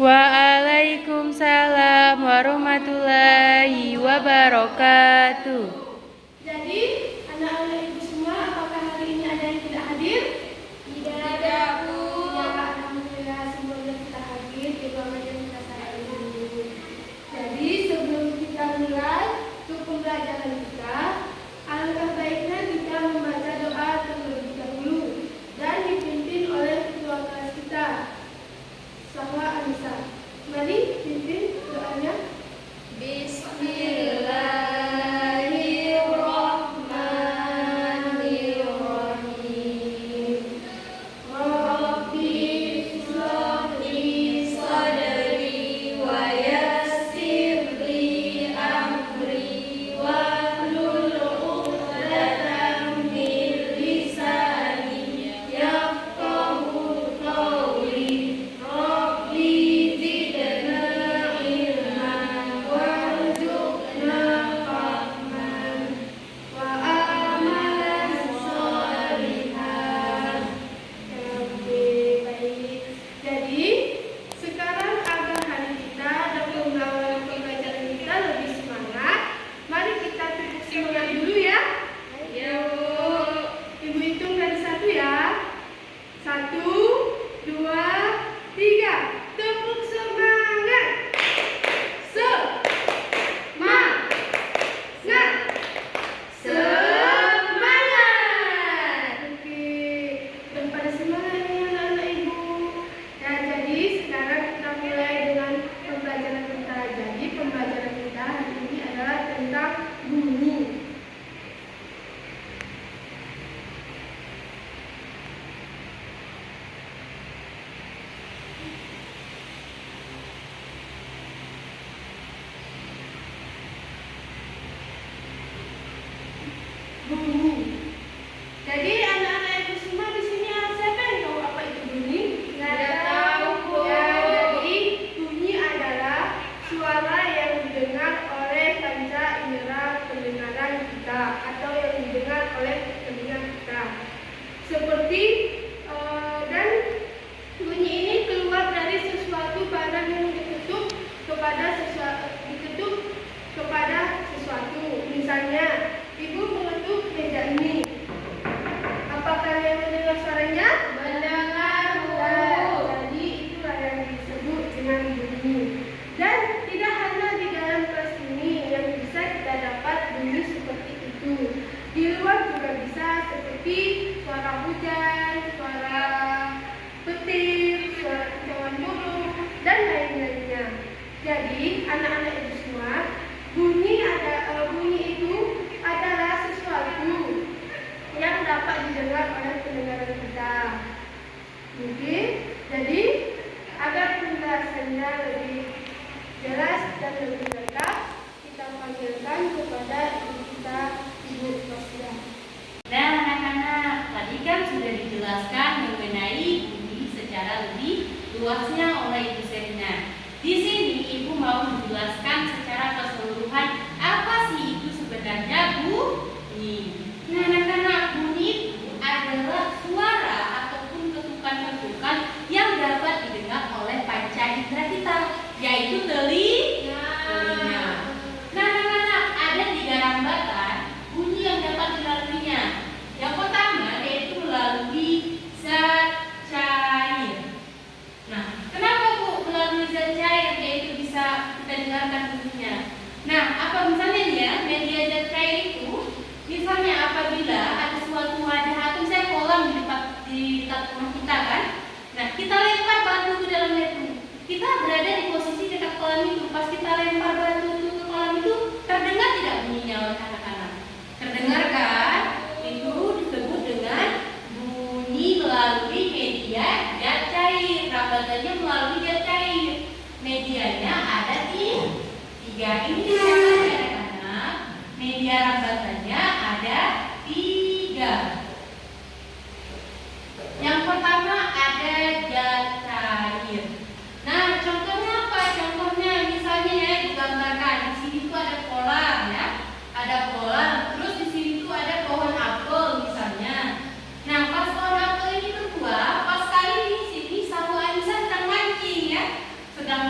Waalaikumsalam warahmatullahi wabarakatuh. Jadi, anak-anak ibu semua, apakah hari ini ada yang tidak hadir? Tidak, Bu. Ya, alhamdulillah semuanya kita hadir. Ibu aja kita sayang dulu. Jadi, sebelum kita mulai untuk pembelajaran kita, alangkah baiknya kita membaca doa terlebih dahulu dan dipimpin oleh ketua kelas kita, Sahwa Anissa. Mari pimpin doanya. Bismillahirrahmanirrahim. Rabbi shrah li sadri wa yassir li amri wahlul 'uqdatam min lisani yafqahu qawli. Rabbi zidna ilman warzuqna fahman wa amalan sholihan. Oke, baik. Jadi, sekarang agar hari kita dan pembelajaran kita lebih semangat, mari kita tepuk semangat dulu ya. Yuk. Ibu hitung dari 1 ya. 1, 2, 3. Tepuk semangat. Semangat. Semangat. Oke. Dan pada semangat nih anak-anak ibu. Nah, jadi sekarang kita mulai dengan pembelajaran kita. Jadi pembelajaran kita hari ini adalah tentang bunyi. Bunyi. Jadi anak-anak ibu semua di sini siapa yang tahu apa itu bunyi? Nggak tahu, Bu. Ya, jadi bunyi adalah suara yang didengar oleh panca indera pendengaran kita atau yang didengar oleh telinga kita. Seperti dan bunyi ini keluar dari sesuatu barang yang diketuk kepada sesuatu. Misalnya, ibu mengetuk meja ini. Apa kalian mendengar suaranya? Mendengar, Bu. Jadi itulah yang disebut dengan bunyi. Dan tidak hanya di dalam kelas ini yang bisa kita dapat bunyi seperti itu. Di luar juga bisa seperti suara hujan, suara petir, suara kicauan burung, dan lain-lainnya. Jadi anak-anak ibu semua, bunyi itu adalah sesuatu yang dapat didengar oleh pendengaran kita. Mungkin jadi agar penjelasannya lebih jelas dan lebih lengkap, kita panggilkan kepada ibu kita, Ibu Rosia. Nah, anak-anak, tadi kan sudah dijelaskan mengenai bunyi secara lebih luasnya oleh Ibu Serina. Di sini Ibu mau menjelaskan secara keseluruhan apa sih itu sebenarnya bunyi. Nah, anak-anak, bunyi itu adalah suara ataupun ketukan-ketukan yang dapat didengar oleh panca indera kita, yaitu telinga. Nah, anak-anak, ada 3 rambatan bunyi yang dapat dilaluinya. Yang pertama yaitu melalui zat cair. Nah, kenapa Bu melalui zat cair yaitu bisa kita dengarkan bunyinya? Nah, apa misalnya ya media zat cair itu? Misalnya apabila ada suatu wadah atau misalnya kolam di dekat rumah kita kan? Nah, kita lempar batu ke dalam itu. Kita berada di posisi dekat kolam itu. Pas kita lempar batu ke kolam itu, terdengar tidak bunyinya oleh anak-anak? Terdengar kan? Itu disebut dengan bunyi melalui media zat cair. Rambatannya melalui zat cair. Medianya ada di 3. Ini dicatat ya anak-anak. Media rambatannya ada 3. Yang pertama ada zat cair. Nah, contohnya apa? Contohnya misalnya ya digambarkan di sini tuh ada kolam ya, ada kolam. Terus di sini tuh ada pohon apel misalnya. Nah, pas pohon apel ini berbuah, pas kali di sini Sahwa Anissa sedang mancing ya, sedang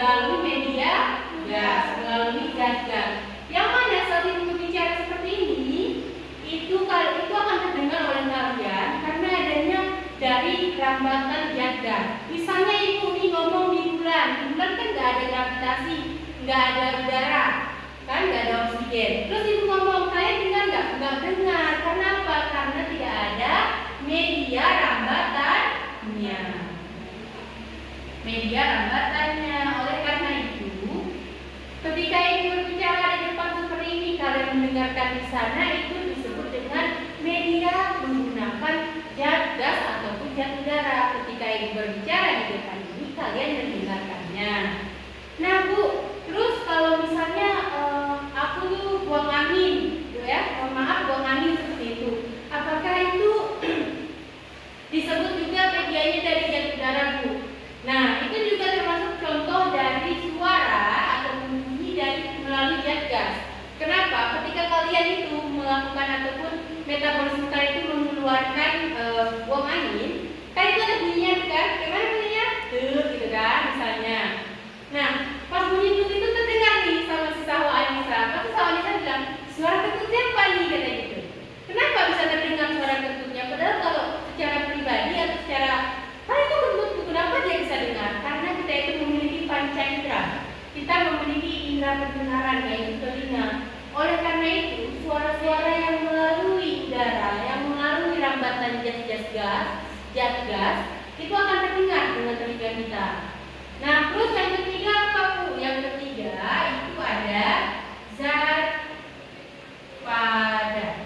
melalui media gas, melalui gas. Yang mana saat ibu berbicara seperti ini, itu akan terdengar oleh kalian karena adanya dari rambatan zat gas. Misalnya ibu nih ngomong di bulan kan nggak ada gravitasi, nggak ada udara, kan nggak ada oksigen. Terus ibu ngomong, kalian dengar nggak? Nggak dengar. Kenapa? Karena tidak ada media rambatannya. Media rambatannya. Oleh karena itu, ketika ibu berbicara di depan seperti ini, kalian mendengarkan di sana, itu disebut dengan media menggunakan zat gas ataupun zat udara. Ketika ibu berbicara di depan ini, kalian mendengarkannya. Nah Bu, terus kalau misalnya aku tuh buang angin, ya, maaf buang angin seperti itu, apakah itu disebut juga medianya dari zat udara Bu? Nah, itu juga termasuk contoh dari suara atau bunyi dari melalui zat gas. Kenapa? Ketika kalian itu melakukan ataupun metabolisme kalian itu mengeluarkan buang angin, kan itu ada bunyinya kan? Gimana bunyinya? Gitu kan, misalnya. Nah, pas bunyi itu terdengar nih sama si Sahwa Anissa. Pas Sahwa Anissa bilang, suara ketutnya apa nih? Kata gitu. Kenapa bisa terdengar suara ketutnya? Padahal kalau secara pribadi atau secara itu ketut, kenapa dia bisa dengar? Karena kita itu memiliki panca indera. Kita memiliki indera pendengaran, yaitu telinga. Oleh karena itu, suara-suara yang melalui udara, yang melalui rambatan zat gas, itu akan terdengar dengan telinga kita. Nah, terus yang ketiga apa Bu? Yang ketiga itu ada zat padat.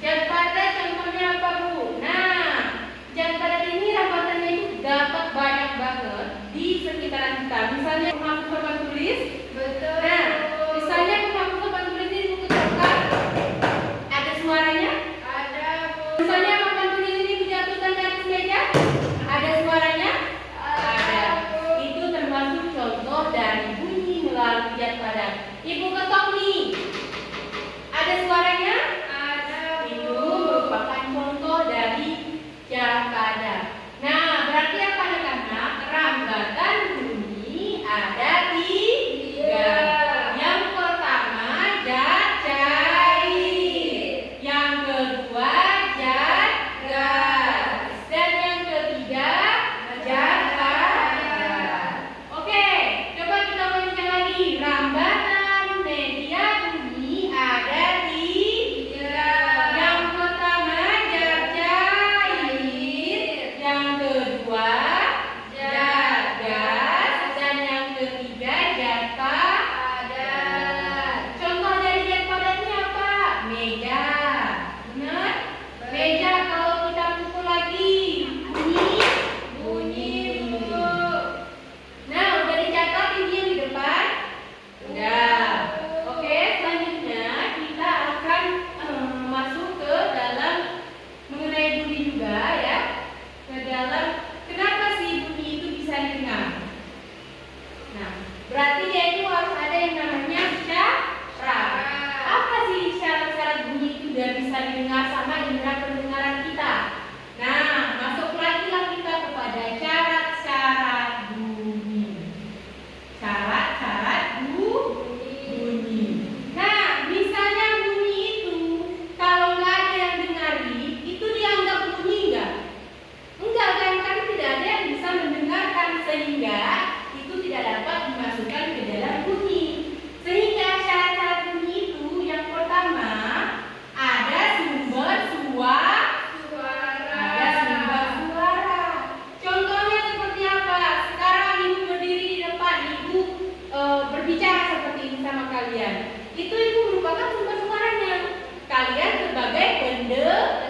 Zat padat contohnya apa Bu? Nah, zat padat ini rambatannya itu dapat banyak banget di sekitaran kita. Misalnya pemangku papan tulis. Betul. Nah, misalnya pemangku papan tulis ini buku coklat. Ada suaranya? Ada Bu. Misalnya papan tulis ini dijatuhkan dari meja. Ada suaranya? Ada. Itu termasuk contoh dari bunyi melalui zat padat. Ibu ketok nih. Ada suaranya? Ada Bu. Itu merupakan contoh dari zat padat. Nah, berarti apa anak-anak? Rambatan bunyi ada tiga. Yang pertama zat cair. Yang kedua zat gas. Dan yang ketiga zat padat. Oke, coba kita ulangi lagi. Rambatan media bunyi ada tiga. Yang pertama zat cair. Yang kedua zat gas. Dan yang ketiga zat padat. Contoh dari zat padatnya apa? Meja. Benar? Meja kalau kita pukul lagi bunyi Bu. Nah, udah dicatat ini yang di depan? Udah. Oke, selanjutnya kita akan masuk ke dalam mengenai bunyi juga ya. Ke dalam kenapa sih bunyi itu bisa didengar? Nah, berarti dia itu harus ada yang namanya syarat. Apa sih syarat-syarat bunyi itu biar bisa didengar sama indera pendengaran kita? Nah, masuk lagi lah kita kepada syarat-syarat bunyi. Syarat-syarat bunyi. Nah, misalnya bunyi itu kalau nggak ada yang dengari, itu dianggap bunyi nggak? Enggak kan? Karena tidak ada yang bisa mendengarkan sehingga itu tidak dapat dimasukkan ke dalam bunyi. Sehingga syarat-syarat bunyi itu yang pertama ada sumber suara. Ada sumber suara. Contohnya seperti apa? Sekarang ibu berdiri di depan, ibu berbicara seperti ini sama kalian. Itu ibu merupakan sumber suaranya. Kalian sebagai pendengar.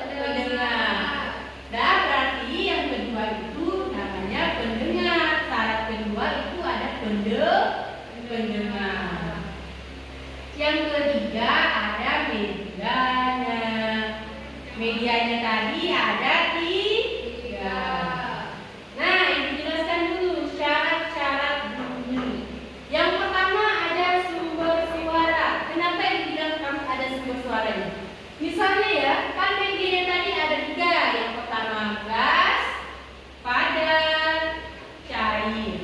Nah, berarti yang kedua itu namanya pendengar. Syarat kedua itu ada pendengar. Yang ketiga ada medianya. Medianya tadi ada tiga. Nah, ini jelaskan dulu syarat-syarat bunyi. Yang pertama ada sumber suara. Kenapa ini bilang ada sumber suaranya? Misalnya ya, kan medianya tadi ada tiga. Yang pertama gas, padat, cair.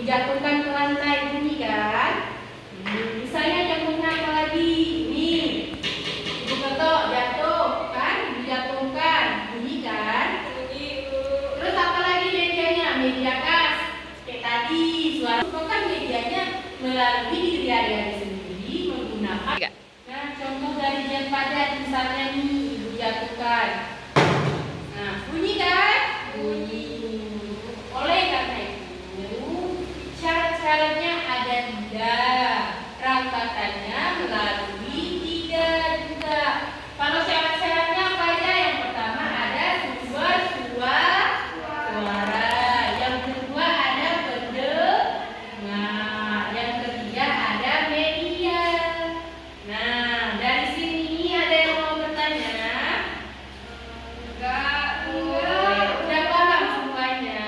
jatuhkan ke lantai, bunyi kan? Misalnya contohnya apa lagi? Ini ibu ketok jatuh kan? Ibu jatuhkan, bunyi kan? Terus apa lagi medianya? Media kas. Kayak tadi suara itu kan medianya melalui diri adik-adik sendiri menggunakan. Nah, contoh dari jam padat misalnya nih ibu jatuhkan. Nah, bunyi kan? Bunyi. Oleh karena itu, syarat-syaratnya ada 3. Rangkatannya melalui 3 juga. Kalau syarat-syaratnya apa aja? Yang pertama ada sumber suara. Yang kedua ada pendengar. Yang ketiga ada media. Nah, dari sini ada yang mau bertanya? Enggak. Udah paham semuanya?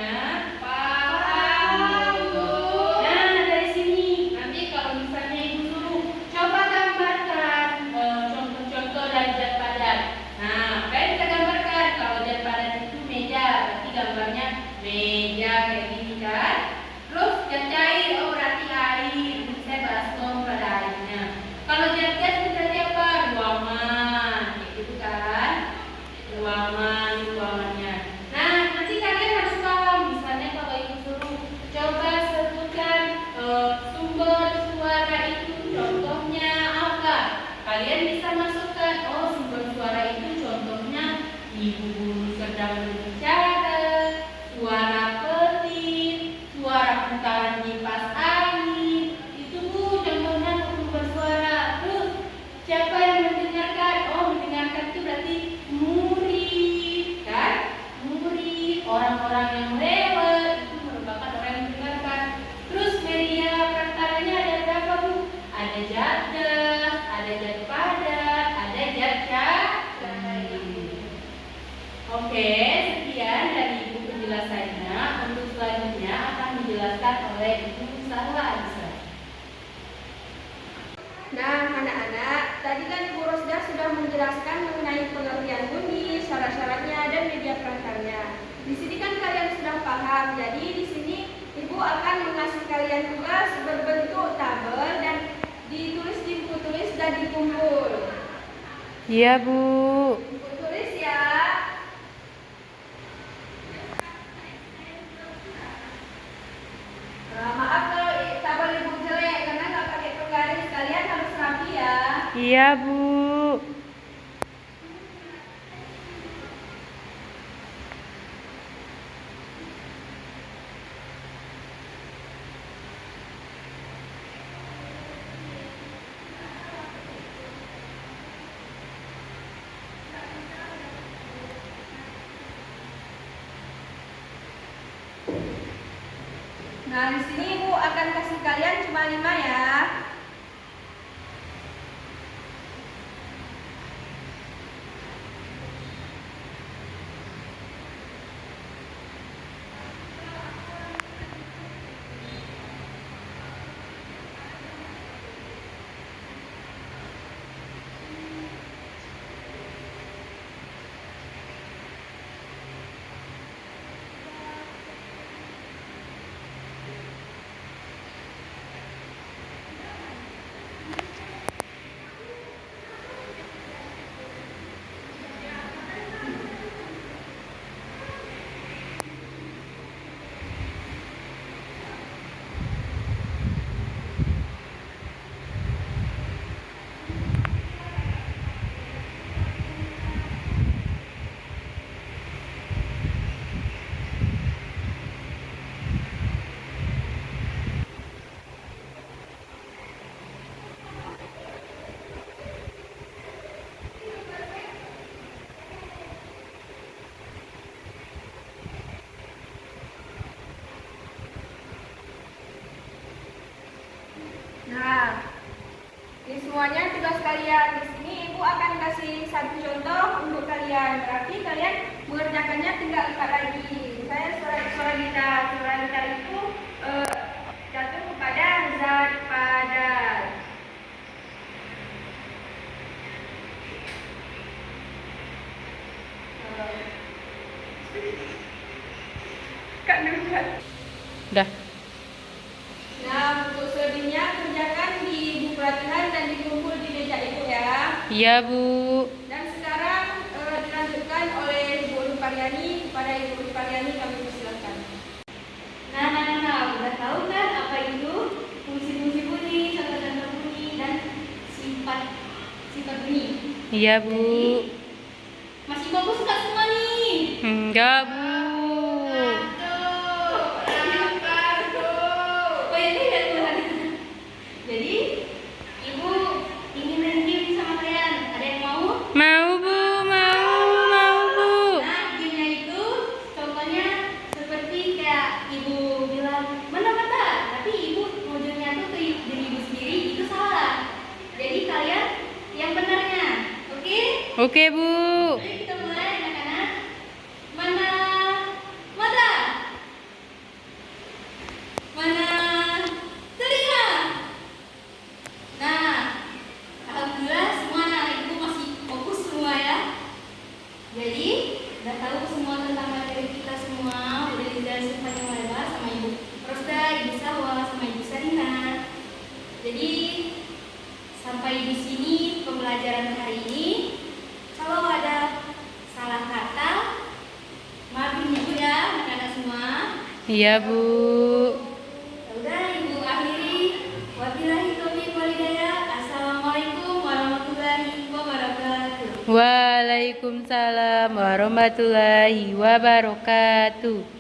Nah, dari sini nanti kalau misalnya ibu suruh coba gambarkan contoh-contoh dari zat padat. Nah, apa yang kita gambarkan? Kalau zat padat itu meja, berarti gambarnya meja kayak gini kan? Terus zat cair, oh berarti air. Saya baskom pada airnya. Kalau zat gas itu berarti apa? Ruangan, kayak gitu kan? Ruangannya. Nah, nanti kalian harus paham. Misalnya kalau ibu suruh coba sebutkan sumber suara itu contohnya apa? Kalian bisa masukkan, oh sumber suara itu contohnya ibu guru sedang berbicara, suara petir, suara putaran kipas angin. Itu Bu contohnya sumber suara. Terus siapa yang mendengarkan? Oh, mendengarkan itu berarti murid kan? Murid, orang-orang yang lewat itu merupakan orang yang mendengarkan. Terus media perantaranya ada berapa Bu? Ada zat gas, ada zat padat, ada zat cair. Oke, sekian dari Ibu penjelasannya. Untuk selanjutnya akan dijelaskan oleh Ibu Sahla Anissa. Nah, anak-anak, tadi kan Ibu Rosda sudah menjelaskan mengenai pengertian bunyi, syarat-syaratnya, dan media perantarnya. Di sini kan kalian sudah paham. Jadi di sini Ibu akan mengasih kalian tugas berbentuk tabel dan ditulis di buku tulis dan dikumpul. Iya, Bu. Buku tulis ya. Maaf kalau tabel Ibu jelek karena nggak pakai penggaris. Kalian harus rapi ya. Iya, Bu. Nah, di sini Ibu akan kasih kalian cuma 5 ya. Nah, ini semuanya tugas kalian. Di sini Ibu akan kasih satu contoh untuk kalian. Berarti kalian mengerjakannya tinggal lipat lagi. Saya suara gitar itu jatuh kepada zat padat. Kak dengar. Udah. latihan dan dikumpul di meja ibu ya. Iya, Bu. Dan sekarang dilanjutkan oleh Ibu Nurpariani. Kepada Ibu Nurpariani kami persilakan. Nah, udah tahu kan apa itu fungsi-fungsi bunyi, contoh-contoh bunyi, dan sifat bunyi? Iya, Bu. Masih fokus nggak semua nih? Enggak, Bu. Oh ya, lihat Tuhan. Jadi, Ibu ingin main game sama kalian. Ada yang mau? Mau, Bu. Mau, Bu. Nah, gamenya itu contohnya seperti kayak Ibu bilang mana-mana, tapi Ibu wujudnya tuh ke diri Ibu sendiri, itu salah. Jadi kalian yang benarnya, oke? Oke, Bu. Ayo kita mulai anak-anak. Mana mata? Mana telinga? Nah, alhamdulillah semua anak ibu masih fokus semua ya. Jadi udah tahu semua tentang materi kita semua, udah dijelasin panjang lebar sama Ibu Rosda, Ibu Salwa, sama Ibu Sarina. Jadi sampai di sini pembelajaran hari ini. Kalau ada salah kata, maafin Ibu ya anak-anak semua. Iya, Bu. Udah Ibu akhiri. Wabillahi taufiq wal hidayah. Assalamualaikum warahmatullahi wabarakatuh. Waalaikumsalam warahmatullahi wabarakatuh.